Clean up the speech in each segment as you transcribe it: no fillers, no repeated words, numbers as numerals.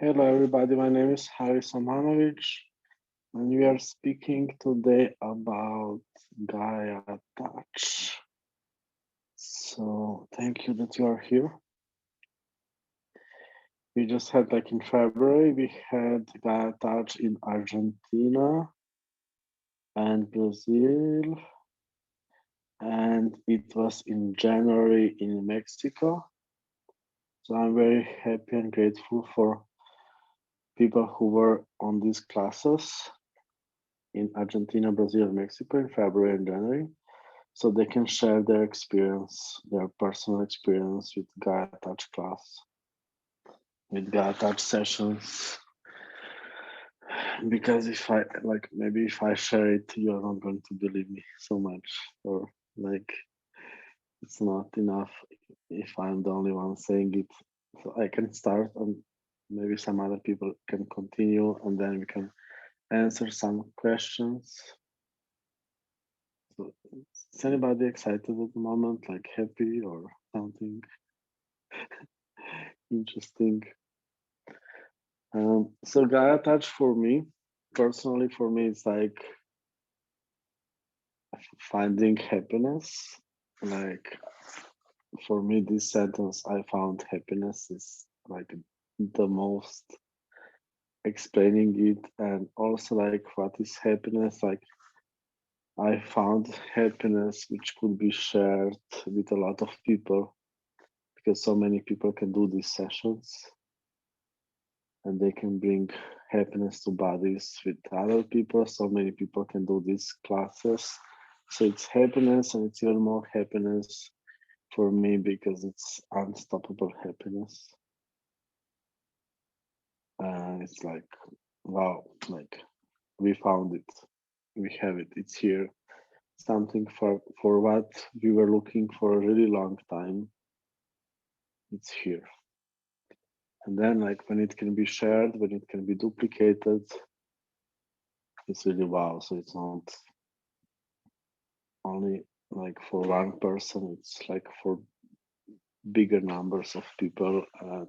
Hello, everybody. My name is Haris Omanovič, and we are speaking today about GAIAtouch. So, thank you that you are here. We just had, like in February, we had GAIAtouch in Argentina and Brazil, and it was in January in Mexico. So, I'm very happy and grateful for people who were on these classes in Argentina, Brazil, and Mexico in February and January, so they can share their experience, their personal experience with GAIAtouch class, with GAIAtouch sessions. Because if I, like, maybe if I share it, you're not going to believe me so much, or like, it's not enough if I'm the only one saying it. So I can start and maybe some other people can continue, and then we can answer some questions. So is anybody excited at the moment, like happy or something interesting? So GAIAtouch for me, personally, for me, it's like finding happiness. Like for me, this sentence, I found happiness, is like the most explaining it. And also like what is happiness? Like I found happiness which could be shared with a lot of people, because so many people can do these sessions and they can bring happiness to bodies with other people. So many people can do these classes. So it's happiness, and it's even more happiness for me because it's unstoppable happiness. And it's like, wow, like we found it, we have it, it's here. Something for what we were looking for a really long time, it's here. And then like when it can be shared, when it can be duplicated, it's really wow. So it's not only like for one person, it's like for bigger numbers of people, and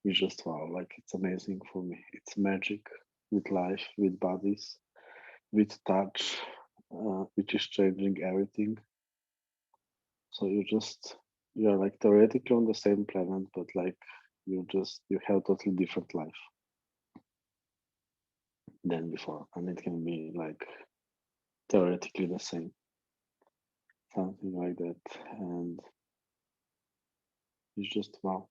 it's just wow, like it's amazing for me. It's magic with life, with bodies, with touch, which is changing everything. So you're like theoretically on the same planet, but like you have totally different life than before, and it can be like theoretically the same, something like that. And it's just wow.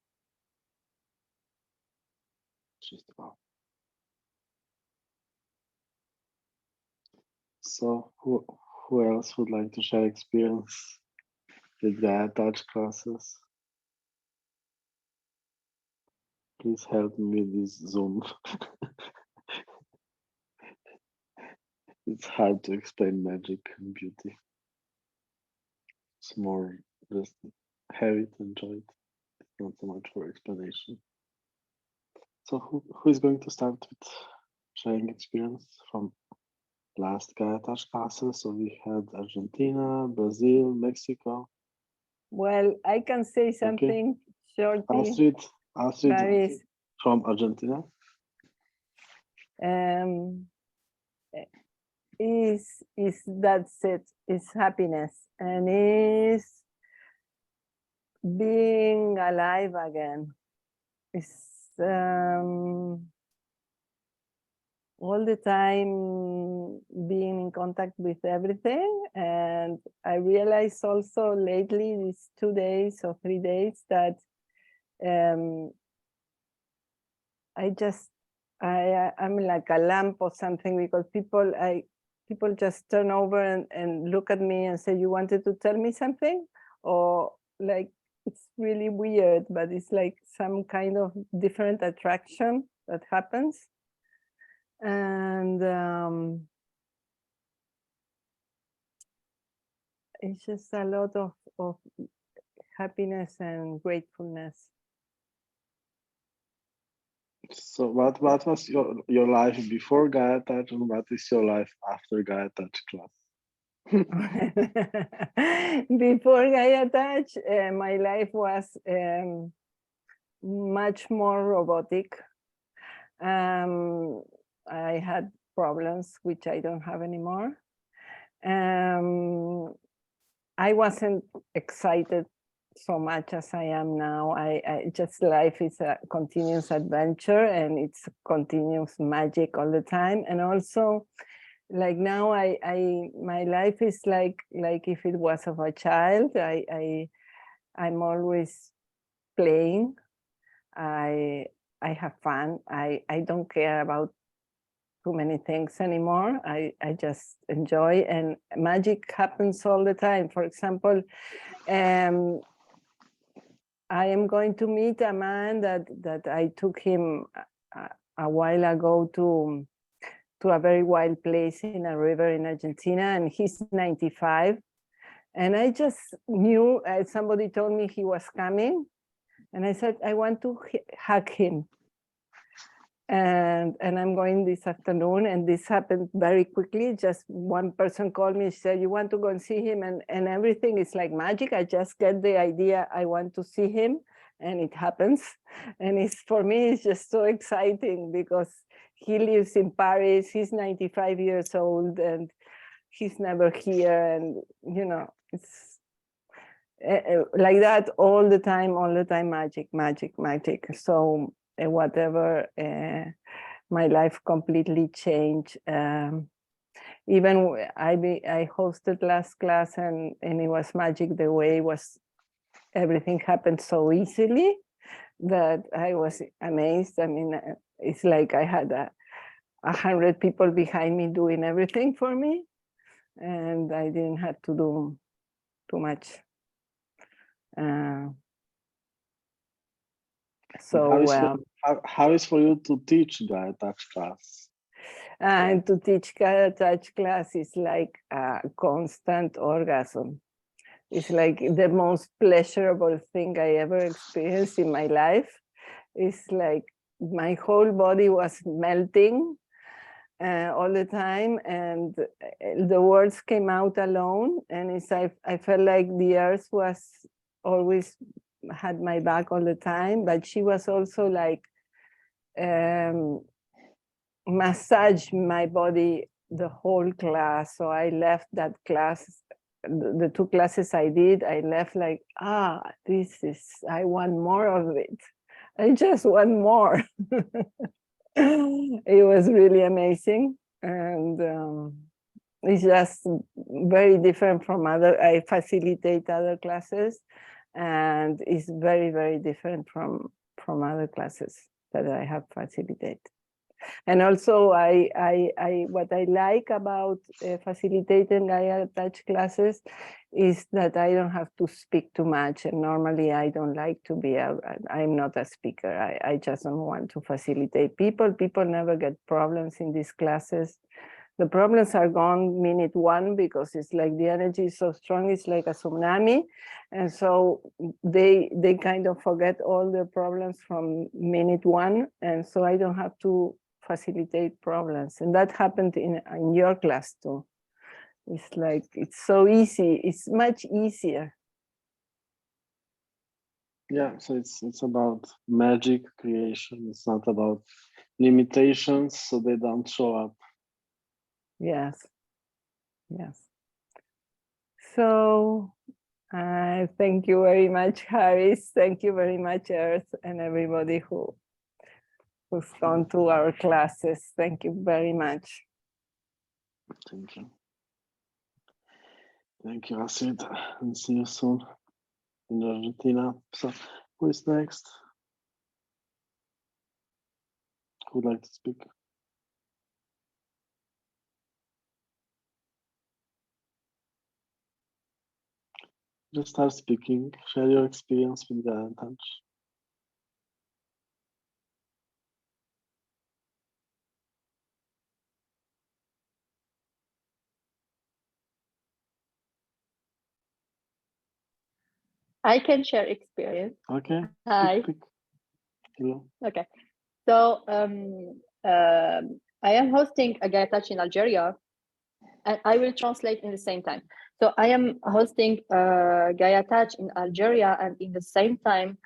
It's just wow. So who else would like to share experience with GAIAtouch classes? Please help me with this Zoom. It's hard to explain magic and beauty. It's more just have it, enjoy it. It's not so much for explanation. So who is going to start with sharing experience from last GAIAtouch classes? So we had Argentina, Brazil, Mexico. Well, I can say something shortly. Astrid from Argentina. Is that's it. It's happiness, and is being alive again. It's all the time being in contact with everything. And I realized also lately, these 2 days or 3 days, that I'm like a lamp or something, because people just turn over and look at me and say, you wanted to tell me something? Or like, it's really weird, but it's like some kind of different attraction that happens. And it's just a lot of happiness and gratefulness. So what was your life before GAIAtouch, and what is your life after GAIAtouch class? Before GAIAtouch, my life was much more robotic. I had problems which I don't have anymore. I wasn't excited so much as I am now. I just, life is a continuous adventure and it's continuous magic all the time. And also, like now, my life is like if it was of a child. I'm always playing. I have fun. I don't care about too many things anymore. I just enjoy, and magic happens all the time. For example, I am going to meet a man that I took him a while ago to a very wild place in a river in Argentina, and he's 95. And I just knew, somebody told me he was coming, and I said, I want to hug him. And I'm going this afternoon, and this happened very quickly. Just one person called me, she said, you want to go and see him? And everything is like magic. I just get the idea, I want to see him, and it happens. And it's, for me, it's just so exciting because he lives in Paris, he's 95 years old, and he's never here. And, you know, it's like that all the time, magic, magic, magic. So whatever, my life completely changed. Even I hosted last class, and it was magic. The way it was, everything happened so easily that I was amazed. I mean, it's like I had 100 people behind me doing everything for me, and I didn't have to do too much. So how is for you to teach GAIAtouch class? And to teach GAIAtouch class is like a constant orgasm. It's like the most pleasurable thing I ever experienced in my life. It's like my whole body was melting all the time, and the words came out alone. And it's I felt like the earth was always had my back all the time, but she was also like massage my body the whole class. So I left that class, the 2 classes I did, I left like, this is, I want more of it. I just want more. It was really amazing. And it's just very different from I facilitate other classes, and it's very, very different from other classes that I have facilitated. And also, what I like about facilitating GAIAtouch classes is that I don't have to speak too much. And normally, I don't like to be. I'm not a speaker. I just don't want to facilitate people. People never get problems in these classes. The problems are gone minute 1 because it's like the energy is so strong. It's like a tsunami, and so they kind of forget all the problems from minute 1, and so I don't have to facilitate problems. And that happened in your class too. It's like, it's so easy. It's much easier. Yeah, so it's about magic creation. It's not about limitations, so they don't show up. Yes. So thank you very much, Haris. Thank you very much, Earth, and everybody who's gone to our classes. Thank you very much. Thank you. Thank you, Asid, and see you soon in Argentina. So, who is next? Who would like to speak? Just start speaking. Share your experience with GAIAtouch. I can share experience. Okay. Hi. Speak. Hello. Okay. So I am hosting a GAIAtouch in Algeria, and I will translate in the same time. So I am hosting GAIAtouch in Algeria, and in the same time,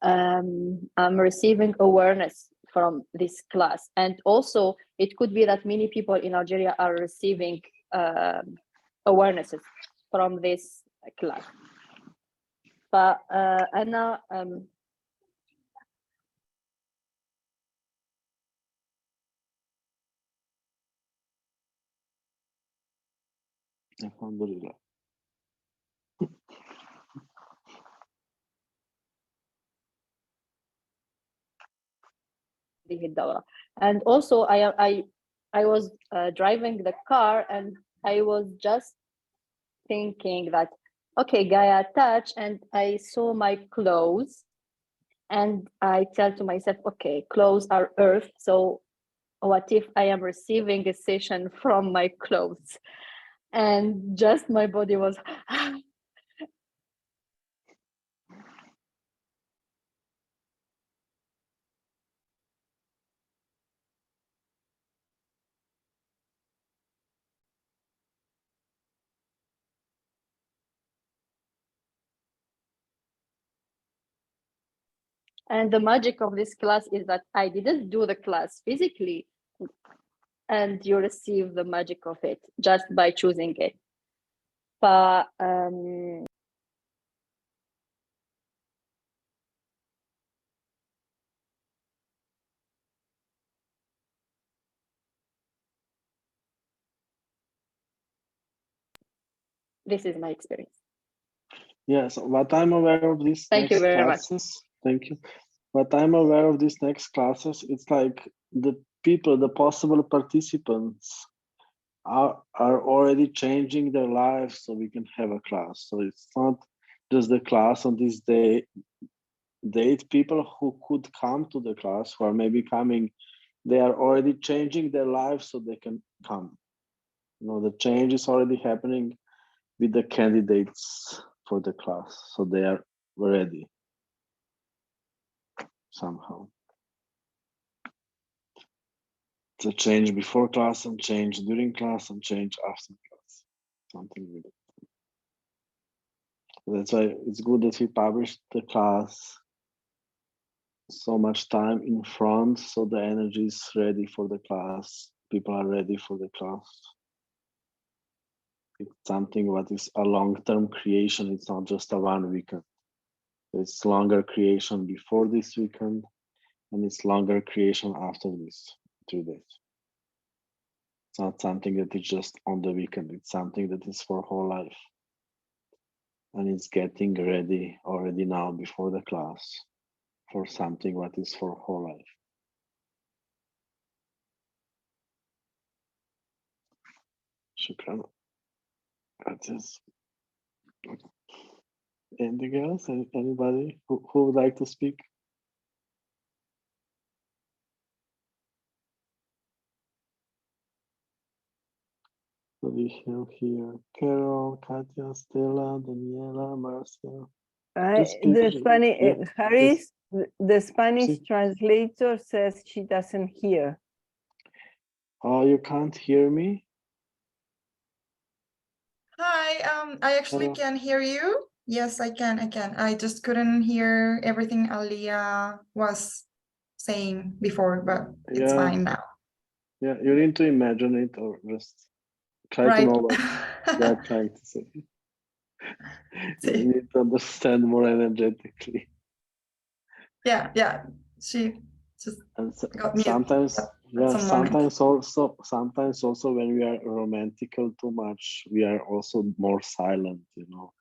I'm receiving awareness from this class. And also, it could be that many people in Algeria are receiving awarenesses from this class. فأنا Alhamdulillah. And also I was driving the car and I was just thinking that, okay, GAIAtouch, and I saw my clothes and I tell to myself, okay, clothes are earth, so what if I am receiving a session from my clothes? And just my body was and the magic of this class is that I didn't do the class physically, and you receive the magic of it just by choosing it. But this is my experience. Yes, what I'm aware of these Thank you next very much. classes, thank you. What I'm aware of these next classes, it's like the people, the possible participants are already changing their lives so we can have a class. So it's not just the class on this date. People who could come to the class, who are maybe coming, they are already changing their lives so they can come. You know, the change is already happening with the candidates for the class, so they are ready somehow. It's a change before class and change during class and change after class, something with it. That's why it's good that we published the class so much time in front, so the energy is ready for the class. People are ready for the class. It's something what is a long-term creation. It's not just a one weekend. It's longer creation before this weekend, and it's longer creation after this 3 days. It's not something that is just on the weekend. It's something that is for whole life. And it's getting ready already now before the class for something what is for whole life. Shukran. Gracias. Anything else? Anybody who would like to speak? So we have here Carol, Katya, Stella, Daniela, Marcia. The Spanish, Yeah, Haris, the Spanish Sí. translator says she doesn't hear. Oh, you can't hear me? Hi, I actually Hello. can hear you. Yes, I can. I just couldn't hear everything Alia was saying before, but it's Yeah. fine now. Yeah, you need to imagine it or just try to Right. know what they're trying to say. You See. need to understand more energetically. Yeah. She just And got mute sometimes, at yeah, some moment. sometimes also when we are romantical too much, we are also more silent, you know.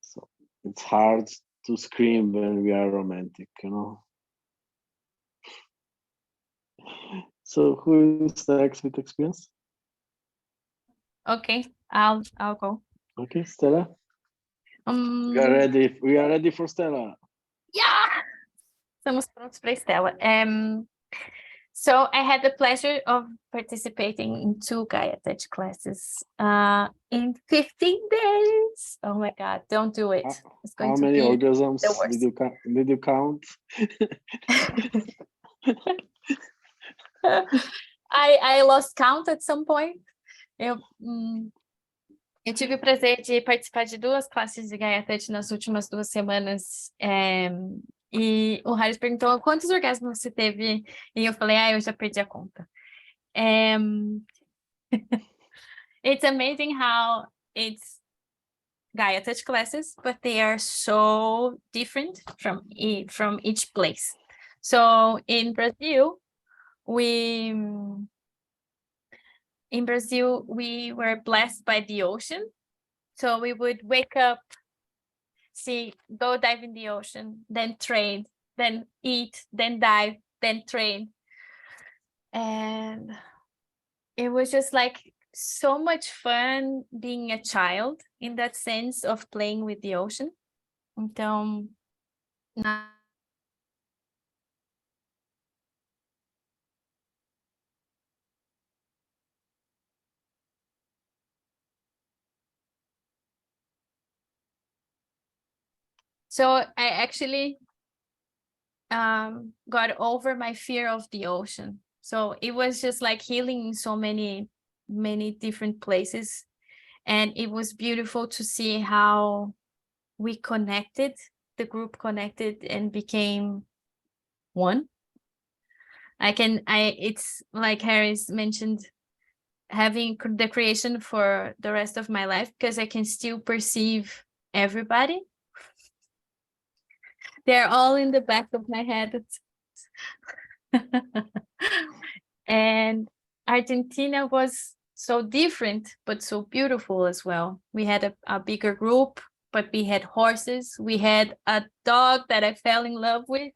So it's hard to scream when we are romantic, you know. So who is next with experience? Okay, I'll go. Okay, Stella. We are ready for Stella. Yeah! Estamos prontos para Estela. So I had the pleasure of participating in 2 GAIAtouch classes in 15 days. Oh my God, don't do it. It's going How to many be orgasms the worst. did you count? I lost count at some point. Eu tive o prazer de participar de 2 classes de GAIAtouch nas últimas 2 semanas E o Haris perguntou quantos orgasmos você teve, e eu falei, eu já perdi a conta. It's amazing how it's GAIAtouch classes, but they are so different from each place. So in Brazil, we were blessed by the ocean. So we would wake up, go dive in the ocean, then train, then eat, then dive, then train. And it was just like so much fun being a child in that sense of playing with the ocean. Então, so I actually got over my fear of the ocean. So it was just like healing in so many different places. And it was beautiful to see how we connected, the group connected and became one. It's like Haris mentioned, having the creation for the rest of my life, because I can still perceive everybody. They're all in the back of my head. And Argentina was so different, but so beautiful as well. We had a bigger group, but we had horses. We had a dog that I fell in love with.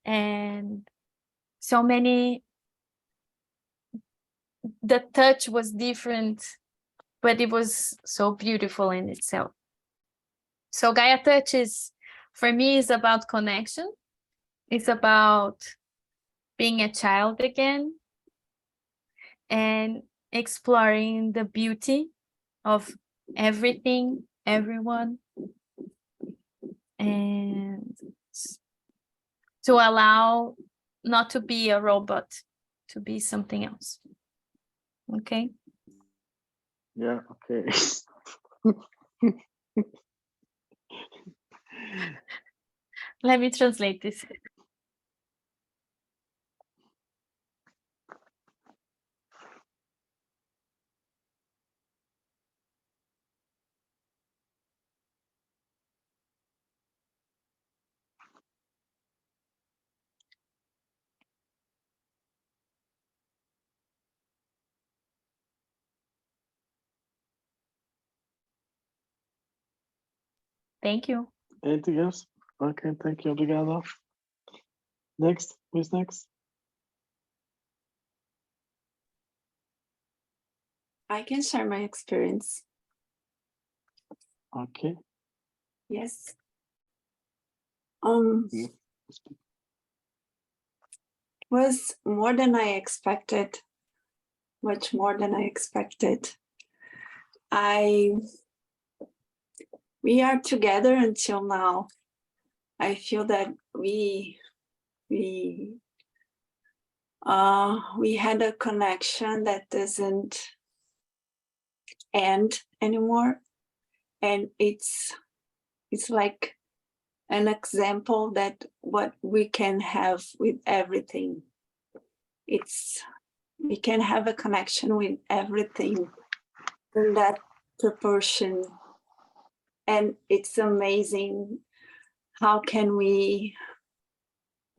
And so many, the touch was different, but it was so beautiful in itself. So GAIAtouch for me, is about connection. It's about being a child again and exploring the beauty of everything, everyone, and to allow not to be a robot, to be something else. Okay? Yeah, okay. Let me translate this. Thank you. Anything else? Okay, thank you. Obrigado. Next, who's next? I can share my experience. Okay. Yes. Was more than I expected, much more than I expected. We are together until now. I feel that we had a connection that doesn't end anymore, and it's like an example that what we can have with everything. We can have a connection with everything in that proportion. And it's amazing how can we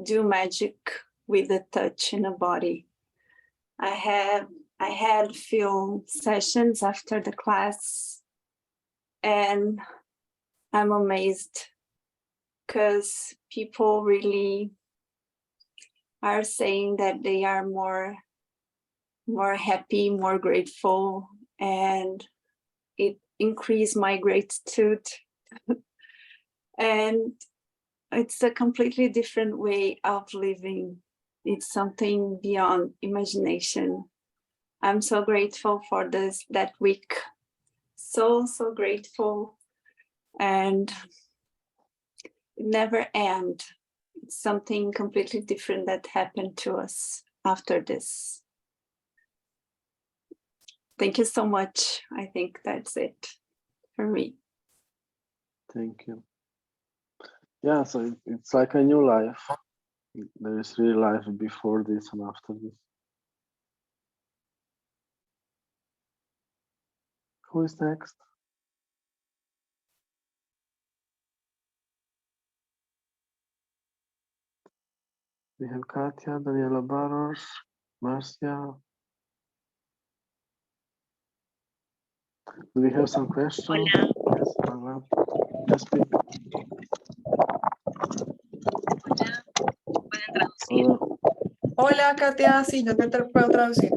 do magic with the touch in a body. I had few sessions after the class, and I'm amazed because people really are saying that they are more happy, more grateful, and it increased my gratitude. And it's a completely different way of living. It's something beyond imagination. I'm so grateful for that week. So grateful. And it never ends. It's something completely different that happened to us after this. Thank you so much. I think that's it for me. Thank you. Yeah, so it's like a new life. There is real life before this and after this. Who is next? We have Katia, Daniela Barros, Marcia. Do we have some questions? Hola. Yes, Marla. Yes, speak. ¿Pueden traducir? Hola. Hola, Katia. Sí, yo te puedo traducir.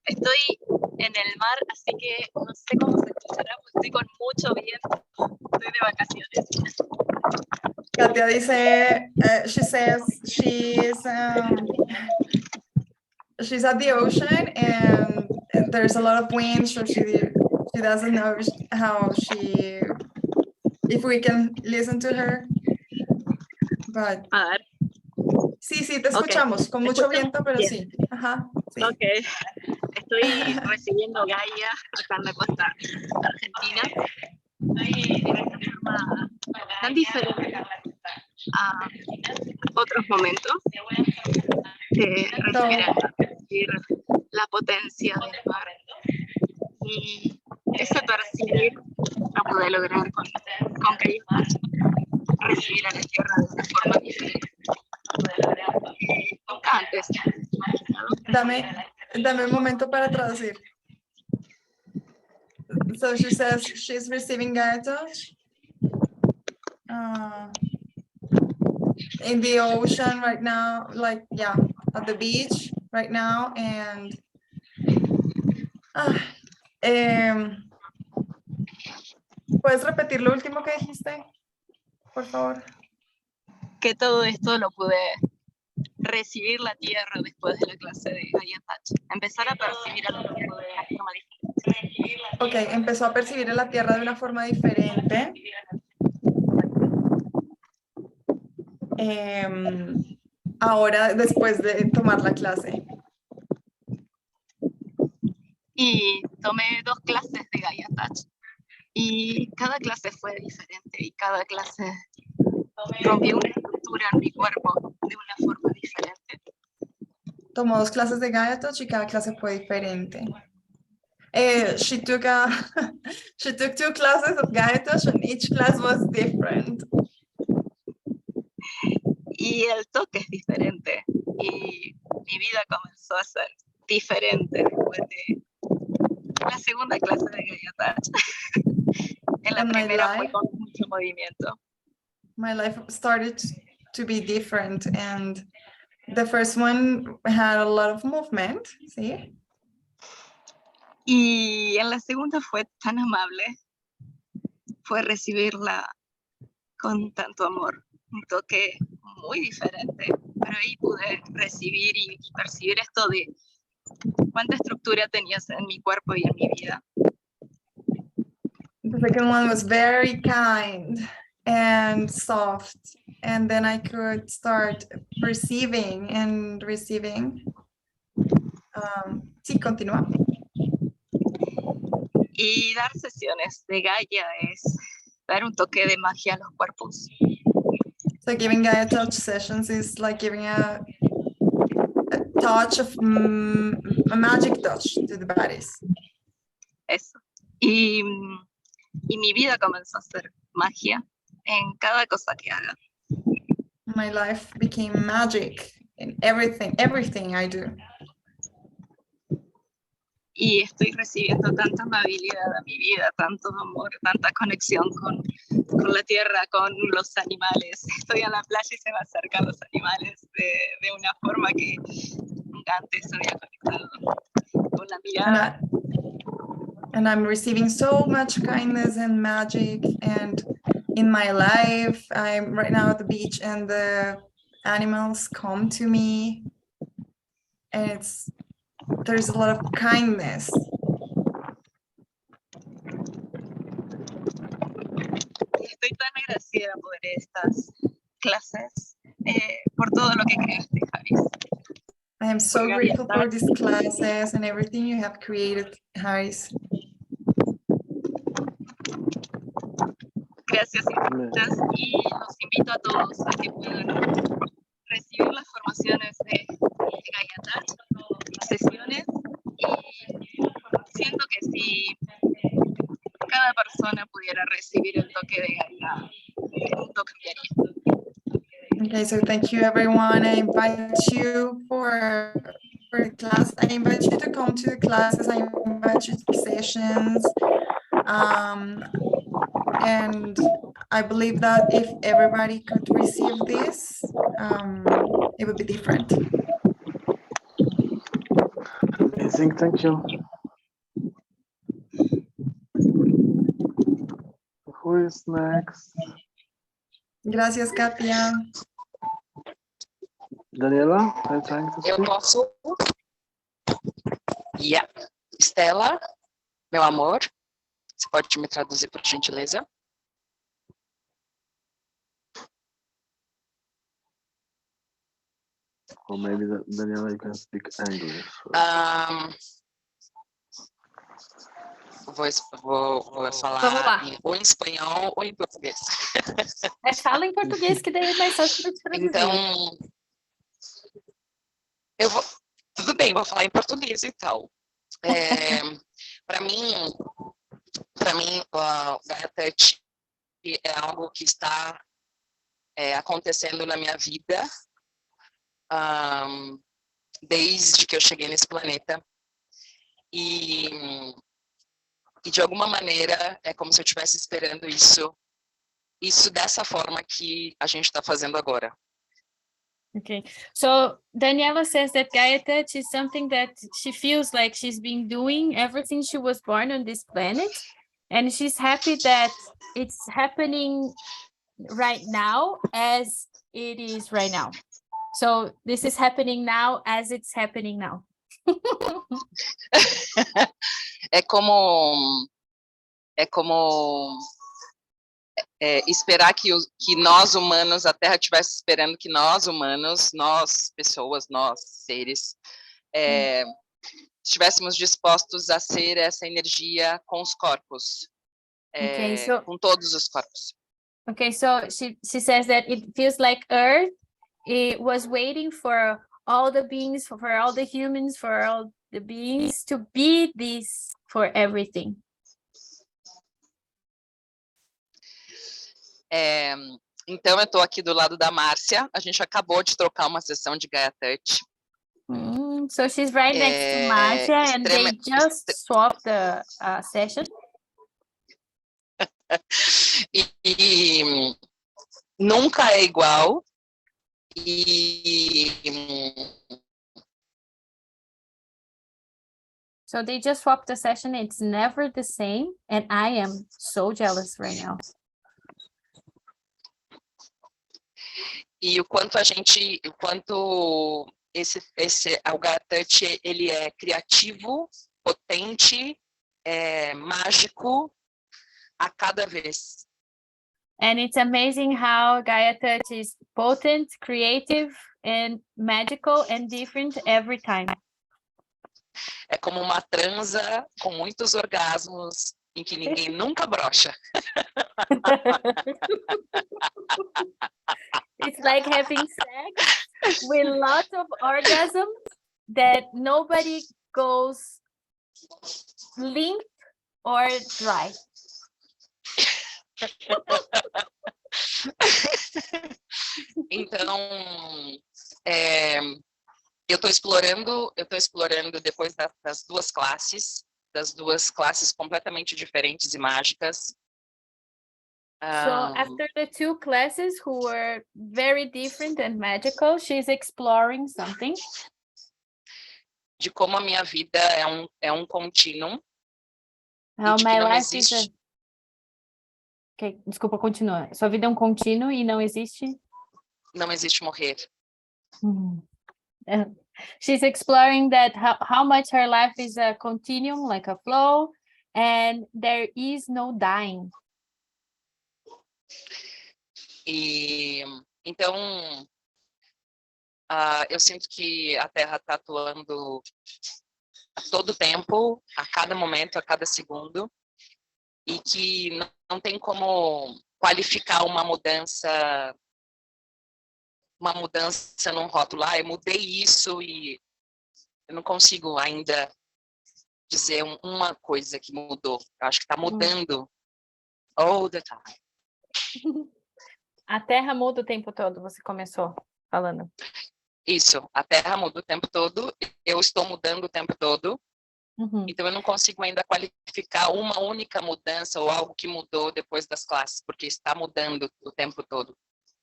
Estoy en el mar, así que no sé cómo se escuchará, pues estoy con mucho viento. Estoy de vacaciones. Katia dice, she says she's at the ocean and there's a lot of wind, so she doesn't know if we can listen to her. But A ver, sí, te escuchamos, con mucho ¿escuchan? viento, pero Bien. sí. Ajá, sí. Ok. Estoy recibiendo Gaia acá en la costa argentina. De una forma tan diferente a otros momentos. Recibir la potencia del mar. Y ese percibir lo pude lograr con GAIAtouch. Recibir a la tierra de una forma diferente. Nunca antes. Dame un momento para traducir. So she says she's receiving GAIAtouch in the ocean right now, like, yeah, at the beach right now. And ¿puedes repetir lo último que dijiste, por favor? Que todo esto lo pude recibir la tierra después de la clase de GAIAtouch. Empezar a percibir a la tierra de una forma diferente. Ok, empezó a percibir a la tierra de una forma diferente. Ahora, después de tomar la clase. Y tomé 2 clases de GAIAtouch. Y cada clase fue diferente y cada clase rompió una estructura en mi cuerpo de una forma diferente. Tomó 2 clases de GAIAtouch y cada clase fue diferente. She took 2 classes of GAIAtouch and each class was different. Y el toque es diferente. Y mi vida comenzó a ser diferente después de la segunda clase de GAIAtouch. En la primera fue con mucho movimiento. My life started to be different, and the first one had a lot of movement, ¿sí? Y en la segunda fue tan amable, fue recibirla con tanto amor, un toque muy diferente, pero ahí pude recibir y percibir esto de cuánta estructura tenías en mi cuerpo y en mi vida. The second one was very kind and soft, and then I could start perceiving and receiving. Sí, continúa. Y dar sesiones de Gaia es dar un toque de magia a los cuerpos. So giving GAIAtouch sessions is like giving a touch of a magic touch to the bodies. Eso. Y mi vida comenzó a ser magia en cada cosa que haga. My life became magic in everything I do. Y estoy recibiendo tanta amabilidad a mi vida, tanto amor, tanta conexión con la tierra, con los animales. Estoy en la playa y se me acercan los animales de una forma que nunca antes había conectado con la mirada. And I'm receiving so much kindness and magic, and in my life, I'm right now at the beach and the animals come to me, and there's a lot of kindness. Estoy tan agradecida por estas clases, por todo lo que creaste, Haris. I am so grateful for these classes and everything you have created, Haris. Gracias, infinitas, y los invito a todos a que puedan recibir las formaciones de GAIAtouch, las sesiones, y siento que si cada persona pudiera recibir el toque de Gaia, el mundo cambiaría. Okay, so thank you everyone. I invite you for the class. I invite you to come to the classes. I invite you to the sessions. And I believe that if everybody could receive this, it would be different. Amazing, thank you. Who is next? Gracias, Katia. Daniela, are you trying to Eu speak? posso? Yeah. Estela, meu amor, você pode me traduzir, por gentileza? Or maybe Daniela, you can speak English. Vou falar Vamos lá. ou em espanhol ou em português. Fala em português, que daí é mais fácil para te traduzir. Então, tudo bem, vou falar em português, então. Para mim, o GAIAtouch é algo que está acontecendo na minha vida desde que eu cheguei nesse planeta. E de alguma maneira é como se eu estivesse esperando isso dessa forma que a gente está fazendo agora. Okay, so Daniela says that GAIAtouch is something that she feels like she's been doing ever since she was born on this planet, and she's happy that it's happening right now as it is right now. So this is happening now as it's happening now. É como esperar que nós humanos, a Terra estivesse esperando que nós humanos, nós pessoas, nós seres, estivéssemos dispostos a ser essa energia com os corpos, com todos os corpos. Okay, so she says that it feels like Earth, it was waiting for all the beings, for all the humans, for all the beings to be this for everything. Então, eu estou aqui do lado da Márcia. A gente acabou de trocar uma sessão de GAIAtouch. So she's right next to Marcia, and they just swapped the session. E nunca é igual. So they just swapped the session. It's never the same, and I am so jealous right now. E o quanto o GAIAtouch, ele é criativo, potente, mágico a cada vez. And it's amazing how GAIAtouch is potent, creative, and magical and different every time. É como uma transa com muitos orgasmos em que ninguém nunca brocha. It's like having sex with lots of orgasms that nobody goes limp or dry. Então, eu estou explorando depois das duas classes completamente diferentes e mágicas. So after the two classes who were very different and magical, she's exploring something. De como a minha vida é um contínuo. How my life is a... Okay, desculpa, continua. Sua vida é um contínuo e não existe? Não existe morrer. She's exploring that how much her life is a continuum, like a flow, and there is no dying. E então eu sinto que a Terra está atuando a todo tempo, a cada momento, a cada segundo, e que não tem como qualificar uma mudança num rótulo. Eu mudei isso e eu não consigo ainda dizer uma coisa que mudou. Eu acho que está mudando all the time. A Terra muda o tempo todo, você começou falando. Isso, a Terra muda o tempo todo, eu estou mudando o tempo todo, então eu não consigo ainda qualificar uma única mudança ou algo que mudou depois das classes, porque está mudando o tempo todo.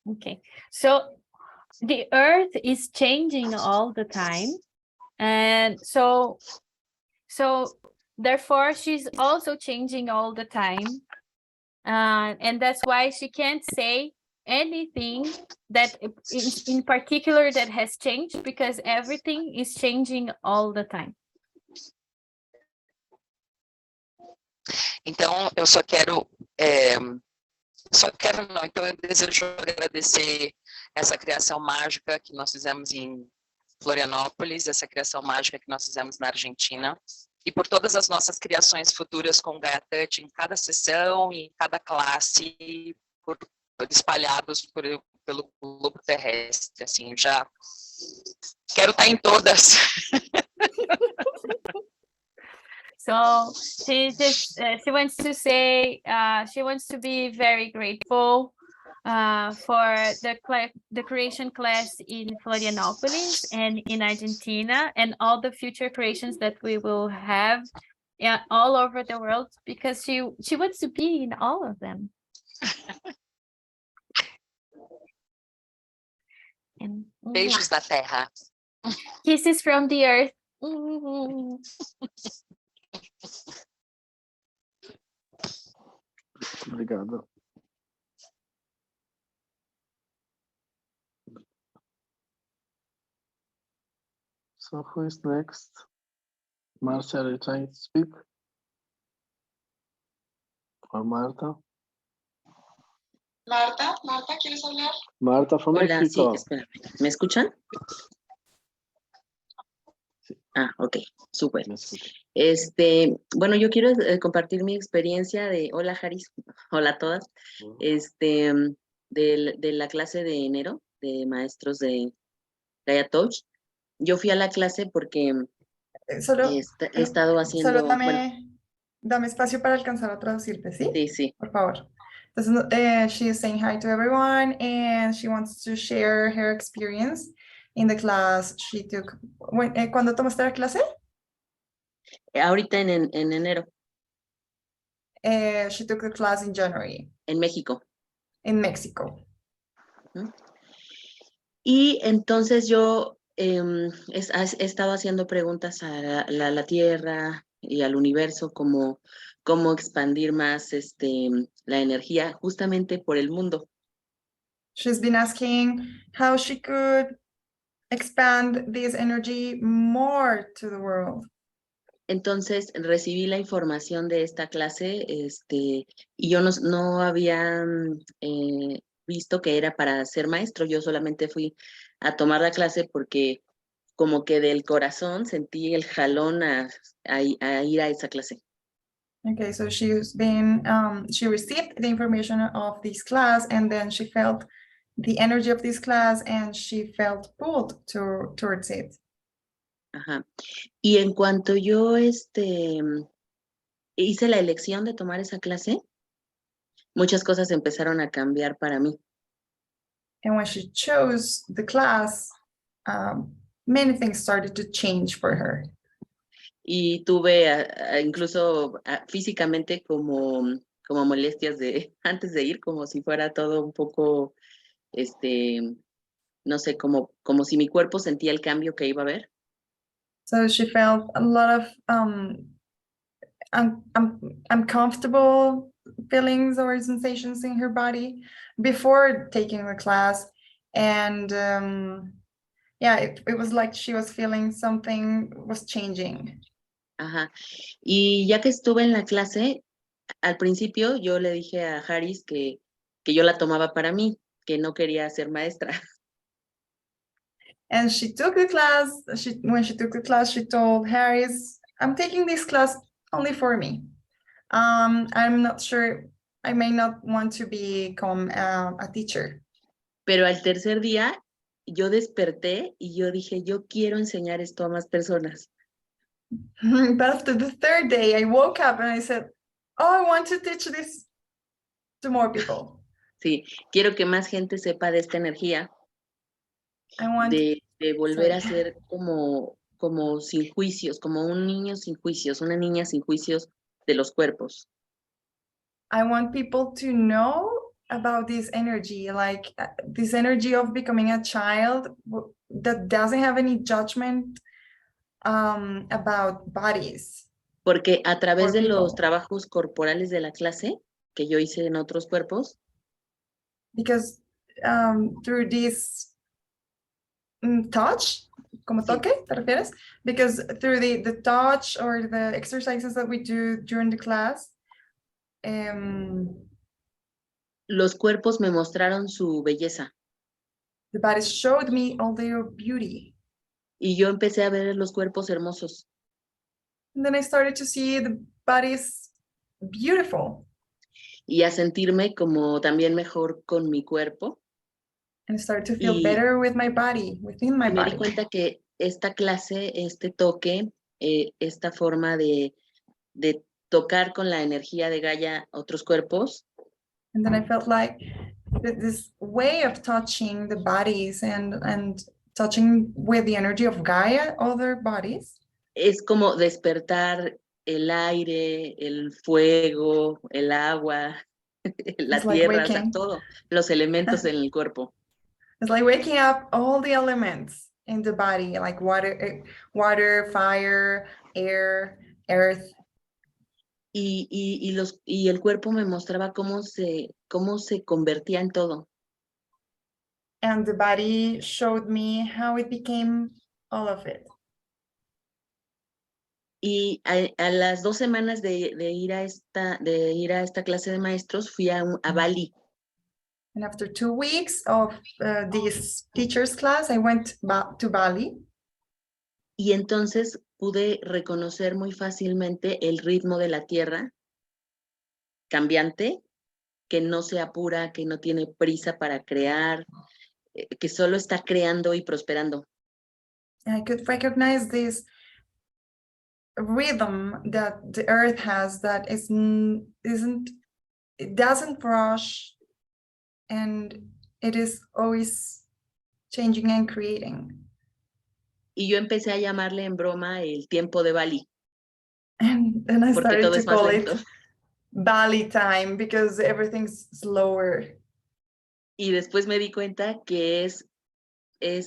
Okay, so the Earth is changing all the time, and so therefore she's also changing all the time, and that's why she can't say anything that in particular that has changed, because everything is changing all the time. Então, eu então eu desejo agradecer essa criação mágica que nós fizemos em Florianópolis, essa criação mágica que nós fizemos na Argentina, e por todas as nossas criações futuras com o GAIAtouch em cada sessão e em cada classe, espalhados pelo globo terrestre. Assim, já quero estar em todas. So she wants to say she wants to be very grateful for the creation class in Florianópolis and in Argentina, and all the future creations that we will have all over the world, because she wants to be in all of them. And, beijos da Terra. Kisses from the Earth. Obrigado. So who is next? Marcia, are you trying to speak? Or Marta? Marta, ¿quieres hablar? Marta from Hola, Mexico. sí, espérame. ¿Me escuchan? Sí. Ah, ok, súper. Me escucho. Bueno, yo quiero compartir mi experiencia de, hola Haris, hola a todas, de la clase de enero de maestros de GAIAtouch. Yo fui a la clase porque he estado haciendo... Solo bueno, dame espacio para alcanzar a traducirte, ¿sí? Sí, sí. Por favor. Entonces, she is saying hi to everyone and she wants to share her experience in the class she took. ¿Cuándo tomaste la clase? Ahorita en enero. She took the class in January. En México. In Mexico. Y entonces yo he estado haciendo preguntas a la Tierra y al universo, cómo expandir más la energía justamente por el mundo. She's been asking how she could expand this energy more to the world. Entonces recibí la información de esta clase y yo no había visto que era para ser maestro. Yo solamente fui a tomar la clase porque como que del corazón sentí el jalón a ir a esa clase. Okay, so she received the information of this class, and then she felt the energy of this class and she felt pulled towards it. Ajá. Y en cuanto yo hice la elección de tomar esa clase, muchas cosas empezaron a cambiar para mí. And when she chose the class, many things started to change for her. Y tuve incluso físicamente como molestias antes de ir, como si fuera todo un poco, no sé, como si mi cuerpo sentía el cambio que iba a haber. So she felt a lot of uncomfortable feelings or sensations in her body before taking the class, and yeah, it was like she was feeling something was changing. Ajá. Y ya que estuve en la clase, al principio yo le dije a Haris que yo la tomaba para mí, que no quería ser maestra. And she took the class. When she took the class, she told Haris, "I'm taking this class only for me. I'm not sure I may not want to become a teacher. Pero al tercer día yo desperté y yo dije, yo quiero enseñar esto a más personas. But after the third day, I woke up and I said, oh, I want to teach this to more people. Sí, quiero que más gente sepa de esta energía, I want de volver a sorry. ser como sin juicios, como un niño sin juicios, una niña sin juicios de los cuerpos. I want people to know about this energy, like this energy of becoming a child that doesn't have any judgment about bodies. Porque a través For de los people. trabajos corporales de la clase que yo hice en otros cuerpos, Because through this touch, como Sí. toque, ¿te refieres? Because through the touch or the exercises that we do during the class, los cuerpos me mostraron su belleza. the bodies showed me all their beauty. Y yo empecé a ver los cuerpos hermosos. And then I started to see the bodies beautiful. Y a sentirme como también mejor con mi cuerpo. And I started to feel Y- better with my body, within my Y me di body. cuenta que esta clase, este toque, esta forma de tocar con la energía de Gaia otros cuerpos, And then I felt like this way of touching the bodies and touching with the energy of Gaia, other bodies, es como despertar el aire, el fuego, el agua, la It's like tierra, o sea, waking. todo, los elementos en el cuerpo. it's like waking up all the elements in the body, like water, fire, air, earth. Y el cuerpo me mostraba cómo se convertía en todo. And the body showed me how it became all of it. Y a las 2 semanas de ir a esta clase de maestros, fui a Bali. And after 2 weeks of this teacher's class, I went back to Bali. Y entonces pude reconocer muy fácilmente el ritmo de la tierra cambiante, que no se apura, que no tiene prisa para crear, que solo está creando y prosperando. And I could recognize this rhythm that the earth has that it doesn't rush, and it is always changing and creating. Y yo empecé a llamarle en broma el tiempo de Bali, And then I porque started todo to es más call lento. it Bali time because everything's slower. Y después me di cuenta que es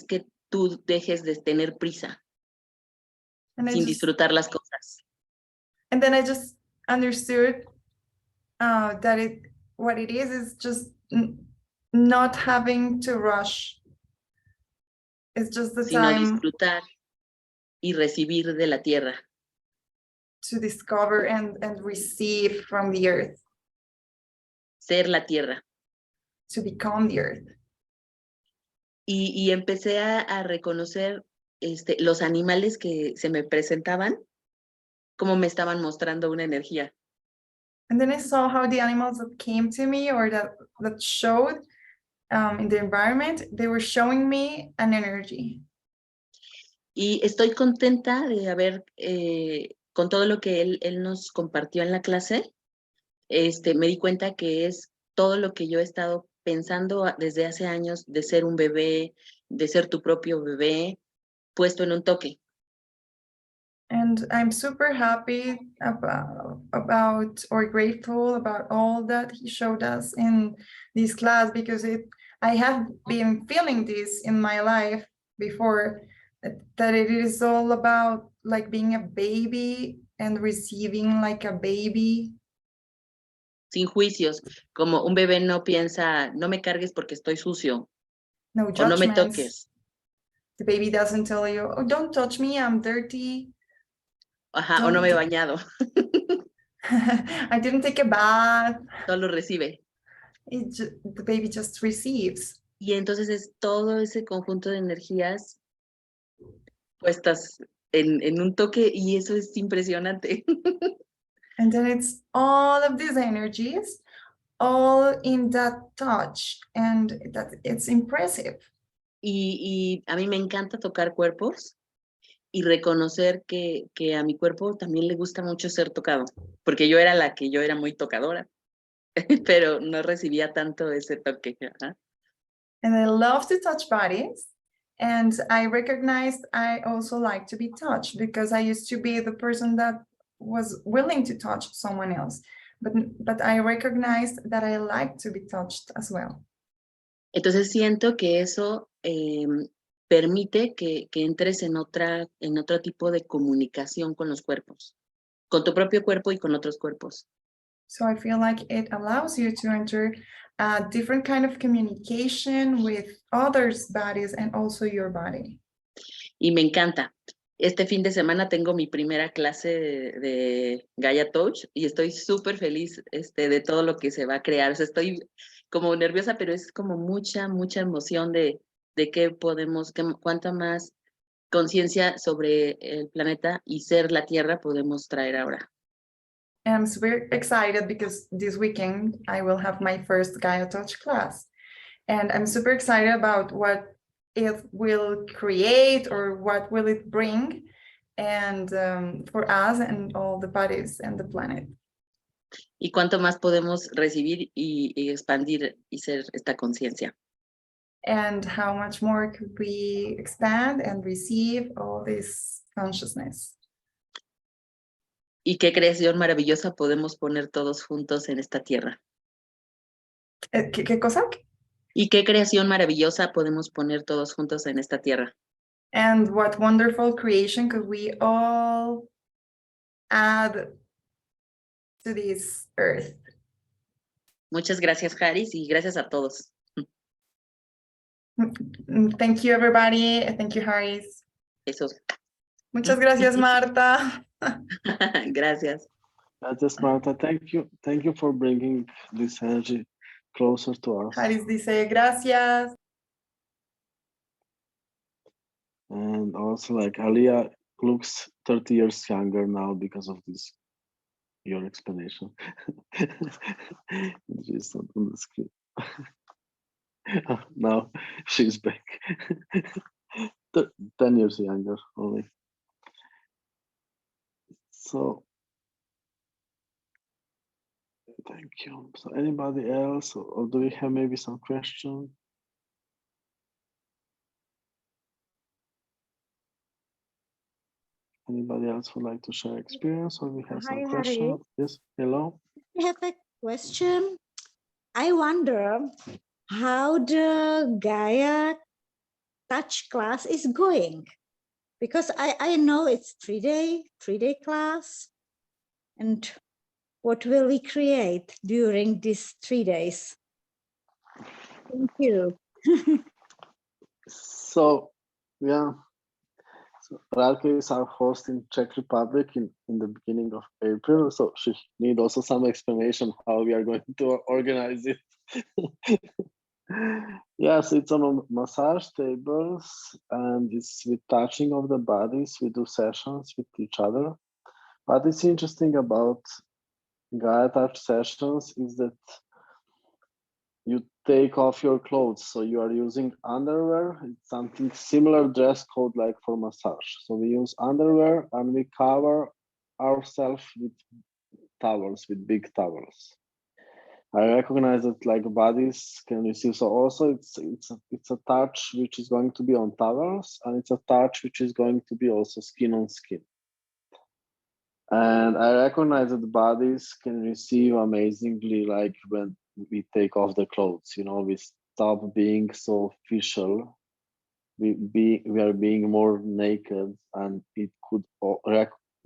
que tú dejes de tener prisa, And sin disfrutar las cosas. and then I just understood that what it is just not having to rush. It's just the Sino time disfrutar y recibir de la tierra. to discover and receive from the earth, Ser la tierra. to become the earth. Y empecé a reconocer los animales que se me presentaban, cómo me estaban mostrando una energía. And then I saw how the animals that came to me or that showed in the environment, they were showing me an energy. Y estoy contenta de haber, con todo lo que él nos compartió en la clase, me di cuenta que es todo lo que yo he estado pensando desde hace años de ser un bebé, de ser tu propio bebé, puesto en un toque. And I'm super happy about or grateful about all that he showed us in this class, because I have been feeling this in my life before, that it is all about like being a baby and receiving like a baby. Sin juicios, como un bebé no piensa, no me cargues porque estoy sucio, No o no me judgments. toques. The baby doesn't tell you, oh, don't touch me, I'm dirty. Ajá, o no me he bañado. I didn't take a bath. Solo recibe. The baby just receives. Y entonces es todo ese conjunto de energías puestas en un toque, y eso es impresionante. And then it's all of these energies all in that touch, and that it's impressive. Y a mí me encanta tocar cuerpos y reconocer que a mi cuerpo también le gusta mucho ser tocado, porque yo era muy tocadora, pero no recibía tanto ese toque. Ajá. And I love to touch bodies. And I recognized I also like to be touched, because I used to be the person that was willing to touch someone else. But I recognized that I like to be touched as well. Entonces siento que eso permite que entres en otro tipo de comunicación con los cuerpos, con tu propio cuerpo y con otros cuerpos. So I feel like it allows you to enter a different kind of communication with others' bodies and also your body. Y me encanta. Este fin de semana tengo mi primera clase de GAIAtouch y estoy súper feliz de todo lo que se va a crear. O sea, estoy como nerviosa, pero es como mucha emoción de qué podemos, cuánta más conciencia sobre el planeta y ser la Tierra podemos traer ahora. I'm super excited because this weekend I will have my first GAIAtouch class. And I'm super excited about what it will create or what will it bring, and for us and all the bodies and the planet. Y cuánto más podemos recibir y expandir y ser esta conciencia. And how much more could we expand and receive all this consciousness? Y qué creación maravillosa podemos poner todos juntos en esta tierra. ¿Qué cosa? Y qué creación maravillosa podemos poner todos juntos en esta tierra. And what wonderful creation could we all add to this earth? Muchas gracias, Haris, y gracias a todos. Thank you, everybody. Thank you, Haris. Eso. Muchas gracias, Marta. Gracias. Gracias, Marta. Thank you for bringing this energy closer to us. Haris dice gracias. And also, like, Alia looks 30 years younger now because of this, your explanation. She's not on the screen. Now she's back. 10 years younger only. So, thank you. So anybody else, or do we have maybe some questions? Anybody else would like to share experience, or we have some questions? Yes, hello. I have a question. I wonder how the GAIAtouch class is going, because I know it's 3-day class, and what will we create during these 3 days? Thank you. So, yeah. So Radka is our host in Czech Republic in the beginning of April. So she need also some explanation how we are going to organize it. Yes, it's on massage tables and it's with touching of the bodies. We do sessions with each other. But it's interesting about GAIAtouch sessions is that you take off your clothes, so you are using underwear. It's something similar dress code like for massage. So we use underwear and we cover ourselves with towels, with big towels. I recognize that like bodies can receive. So also it's a touch which is going to be on towels, and it's a touch which is going to be also skin on skin. And I recognize that bodies can receive amazingly, like when we take off the clothes, you know, we stop being so official. We are being more naked, and it could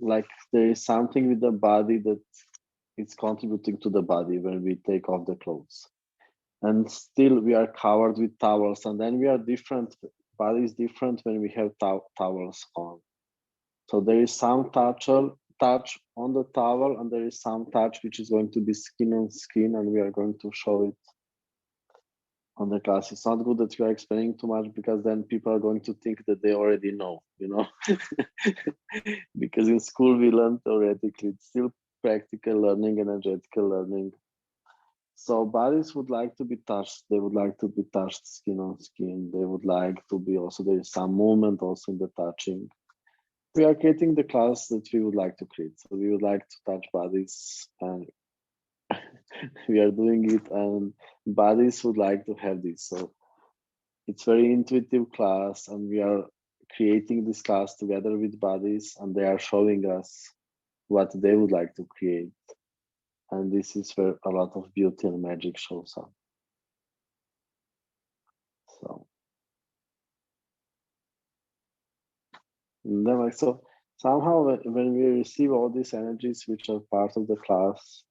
like there is something with the body that it's contributing to the body when we take off the clothes. And still we are covered with towels, and then we are different. Body is different when we have towels on. So there is some touch on the towel, and there is some touch which is going to be skin on skin, and we are going to show it on the class. It's not good that we are explaining too much, because then people are going to think that they already know, you know. Because in school we learn theoretically. It's still practical learning, energetical learning. So bodies would like to be touched. They would like to be touched skin on skin. They would like to be also, there is some movement also in the touching. We are creating the class that we would like to create. So we would like to touch bodies, and we are doing it, and bodies would like to have this. So it's very intuitive class, and we are creating this class together with bodies, and they are showing us what they would like to create. And this is where a lot of beauty and magic shows up. So then, like, so somehow when we receive all these energies which are part of the class,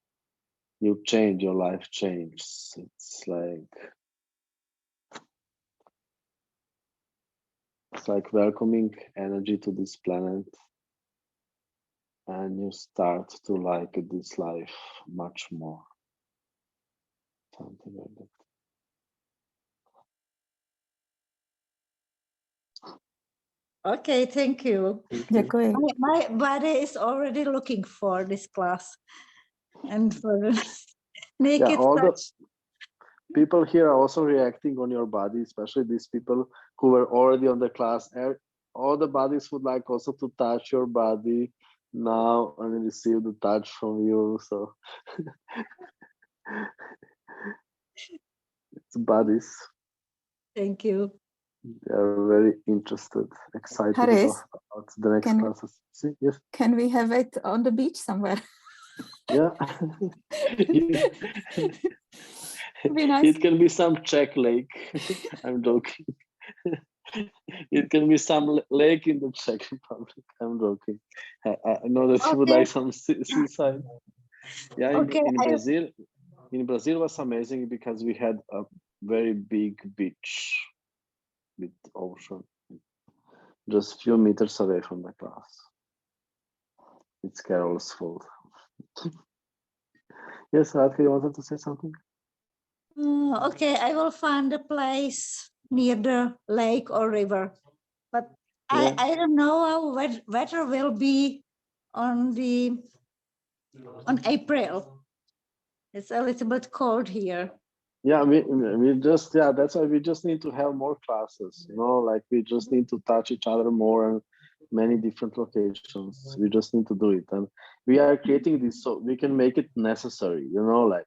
you change, your life changes. It's like welcoming energy to this planet, and you start to like this life much more. Something like that. Okay, thank you. Děkuji. My body is already looking for this class and for naked All the touch. people here are also reacting on your body, especially these people who were already on the class. All the bodies would like also to touch your body now and receive the touch from you. So it's bodies. Thank you. They are very interested, excited Haris, about the next classes. See? Yes. Can we have it on the beach somewhere? Yeah. Be nice. It can be some Czech lake. I'm joking. It can be some lake in the Czech Republic. I'm joking. I know that you would like some seaside. Yeah, Okay, in Brazil was amazing because we had a very big beach with ocean, just few meters away from the class. It's Carol's fault. Yes, Radka, you wanted to say something? Okay, I will find a place near the lake or river, but Yeah. I don't know how weather will be on April. It's a little bit cold here. Yeah, we just, yeah, that's why we just need to have more classes, you know, like we just need to touch each other more and many different locations. We just need to do it. And we are creating this so we can make it necessary, you know, like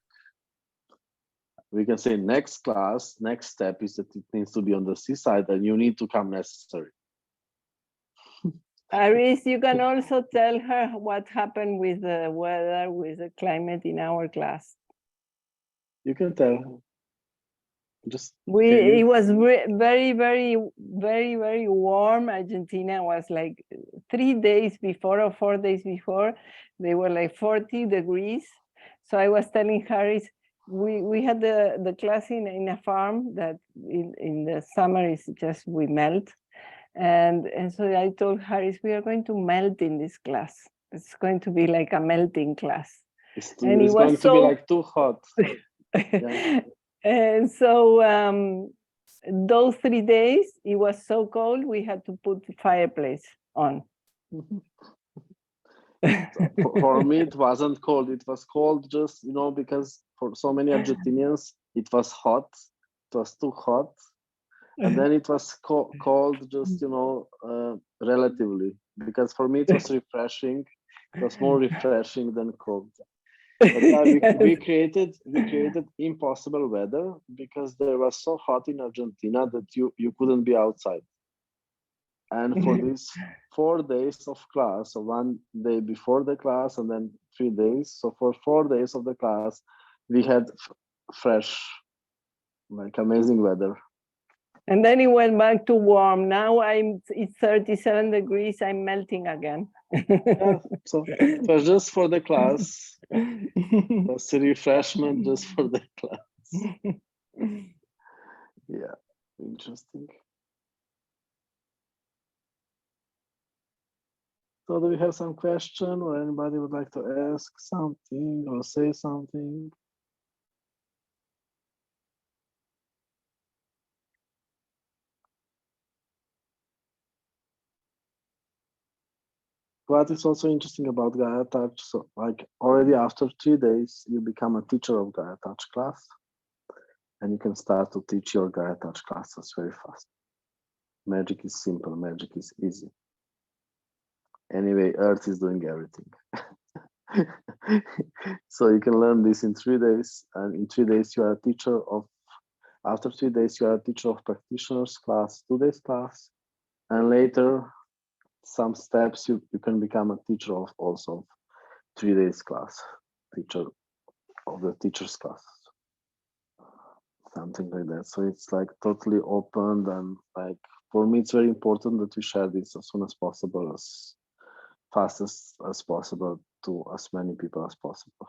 we can say next class, next step is that it needs to be on the seaside and you need to come necessary. Haris, you can also tell her what happened with the weather, with the climate in our class. You can tell. Just it was very, very, very, very warm. Argentina was like 3 days before or 4 days before, they were like 40 degrees. So I was telling Haris, we had the class in a farm that in the summer is just we melt. And so I told Haris, we are going to melt in this class. It's going to be like a melting class. It's going to be like too hot. Yeah. And so those 3 days, it was so cold, we had to put the fireplace on. For me, it wasn't cold. It was cold just, you know, because for so many Argentinians, it was hot. It was too hot. And then it was cold just, you know, relatively. Because for me, it was refreshing. It was more refreshing than cold. But yeah, we created impossible weather because there was so hot in Argentina that you couldn't be outside. And for these 4 days of class, so 1 day before the class and then 3 days. So for 4 days of the class, we had fresh, like amazing weather. And then it went back to warm. Now it's 37 degrees. I'm melting again. Yeah, so it was just for the class. That's a refreshment just for the class. Yeah, interesting. So do we have some question or anybody would like to ask something or say something? what is also interesting about GAIAtouch, so like already after 3 days, you become a teacher of GAIAtouch class, and you can start to teach your GAIAtouch classes very fast. Magic is simple, magic is easy. Anyway, Earth is doing everything. So you can learn this in 3 days, and in 3 days you are a teacher of, after 3 days you are a teacher of practitioners class, 2 days class, and later some steps you can become a teacher of also 3 days class, teacher of the teacher's class, something like that. So it's like totally open, and like for me it's very important that we share this as soon as possible, as fast as possible, to as many people as possible.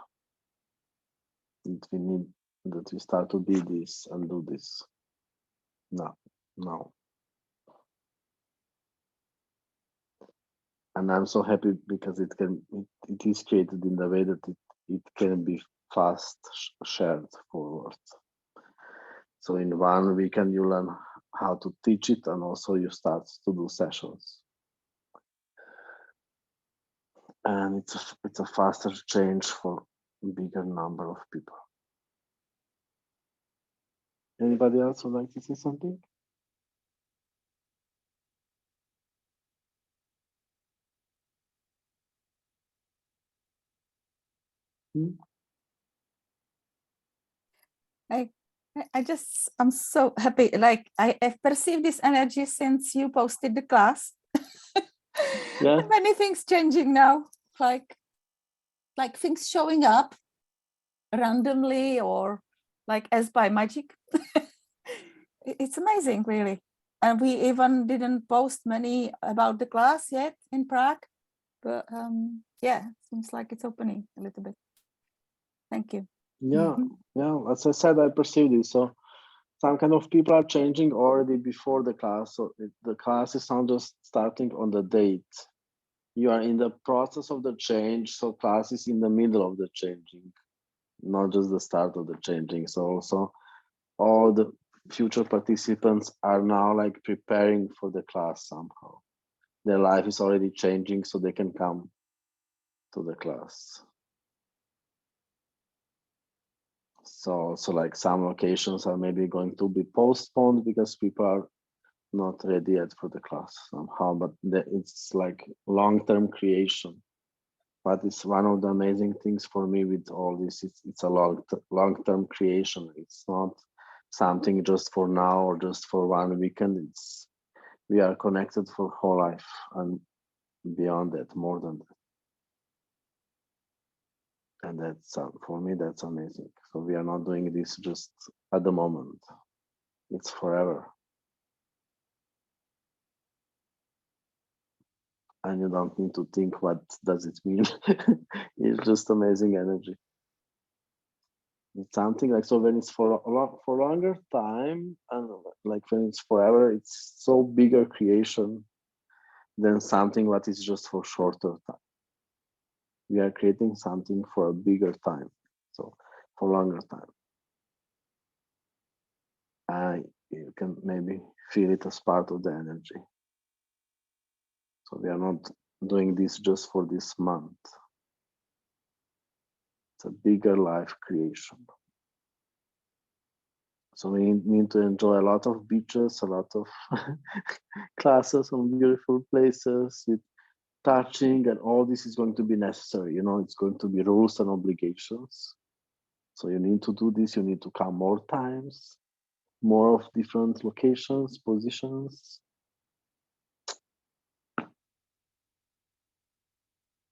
And we need that we start to be this and do this now. And I'm so happy because it is created in the way that it can be fast shared forward. So in 1 weekend you learn how to teach it, and also you start to do sessions. And it's a faster change for a bigger number of people. Anybody else would like to say something? I'm so happy. Like I've perceived this energy since you posted the class. Yeah. Many things changing now, like things showing up randomly or like as by magic. It's amazing, really. And we even didn't post many about the class yet in Prague, but yeah, seems like it's opening a little bit. Thank you. Yeah, as I said, I perceived it. So some kind of people are changing already before the class. So the class is not just starting on the date. You are in the process of the change. So class is in the middle of the changing, not just the start of the changing. So also all the future participants are now like preparing for the class somehow. Their life is already changing, so they can come to the class. So like some locations are maybe going to be postponed because people are not ready yet for the class somehow, but it's like long-term creation. But it's one of the amazing things for me with all this. It's a long-term creation. It's not something just for now or just for 1 weekend. We are connected for whole life and beyond that, more than that. And that's for me, that's amazing. So we are not doing this just at the moment. It's forever. And you don't need to think what does it mean. It's just amazing energy. It's something like, so when it's for longer time, and like when it's forever, it's so bigger creation than something what is just for shorter time. We are creating something for a bigger time, so for longer time. You can maybe feel it as part of the energy. So we are not doing this just for this month. It's a bigger life creation. So we need to enjoy a lot of beaches, a lot of classes on beautiful places with touching, and all this is going to be necessary. It's going to be rules and obligations. So you need to do this. You need to come more times, more of different locations, positions.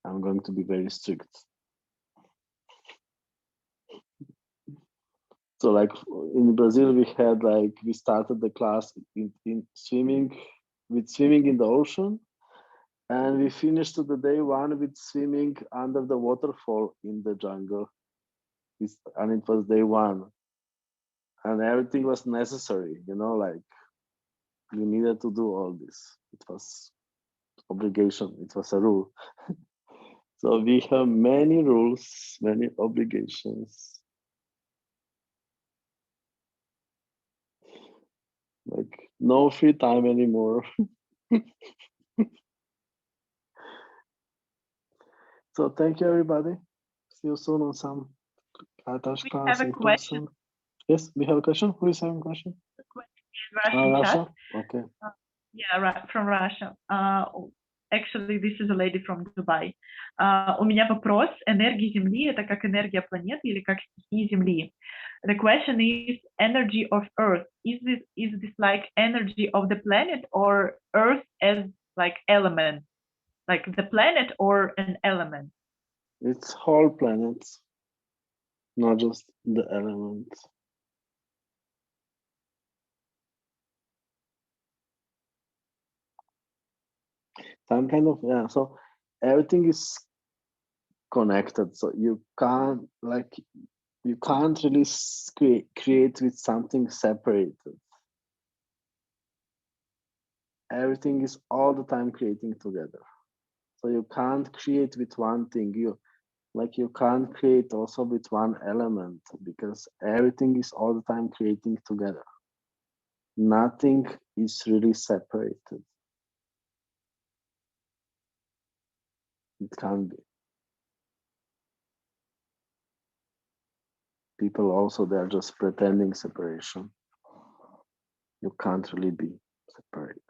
I'm going to be very strict. So like in Brazil, we started the class in swimming, with swimming in the ocean. And we finished the day 1 with swimming under the waterfall in the jungle. And it was day 1. And everything was necessary, like you needed to do all this. It was obligation, it was a rule. So we have many rules, many obligations. Like no free time anymore. So thank you, everybody. See you soon on some GAIAtouch We class have a in question. person. Yes, we have a question. Who is having a question? Russian Russia? chat. Okay. Yeah, from Russia. Actually, this is a lady from Dubai. У меня вопрос. Энергия Земли — это как энергия планеты или как стихии Земли? The question is energy of Earth. Is this like energy of the planet or Earth as like element? Like the planet or an element? It's whole planets, not just the elements. Some kind of, yeah, so everything is connected, so you can't really create with something separated. Everything is all the time creating together, so you can't create with one thing. You can't create also with one element, because everything is all the time creating together. Nothing is really separated. It can't be. People also, they're just pretending separation. You can't really be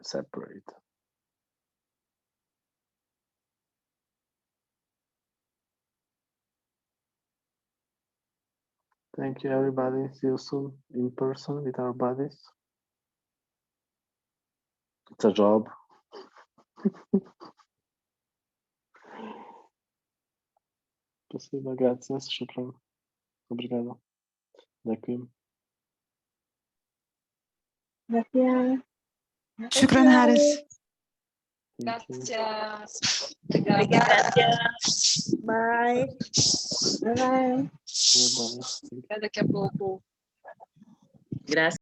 separate. Thank you, everybody. See you soon in person with our bodies. It's a job. Спасибо, gracias, shukran. Obrigado. Ďakujem. Gracias. Shukran, Haris. Gracias. Gracias. Bye. Bye. Bye-bye. Até daqui a pouco. Gracias.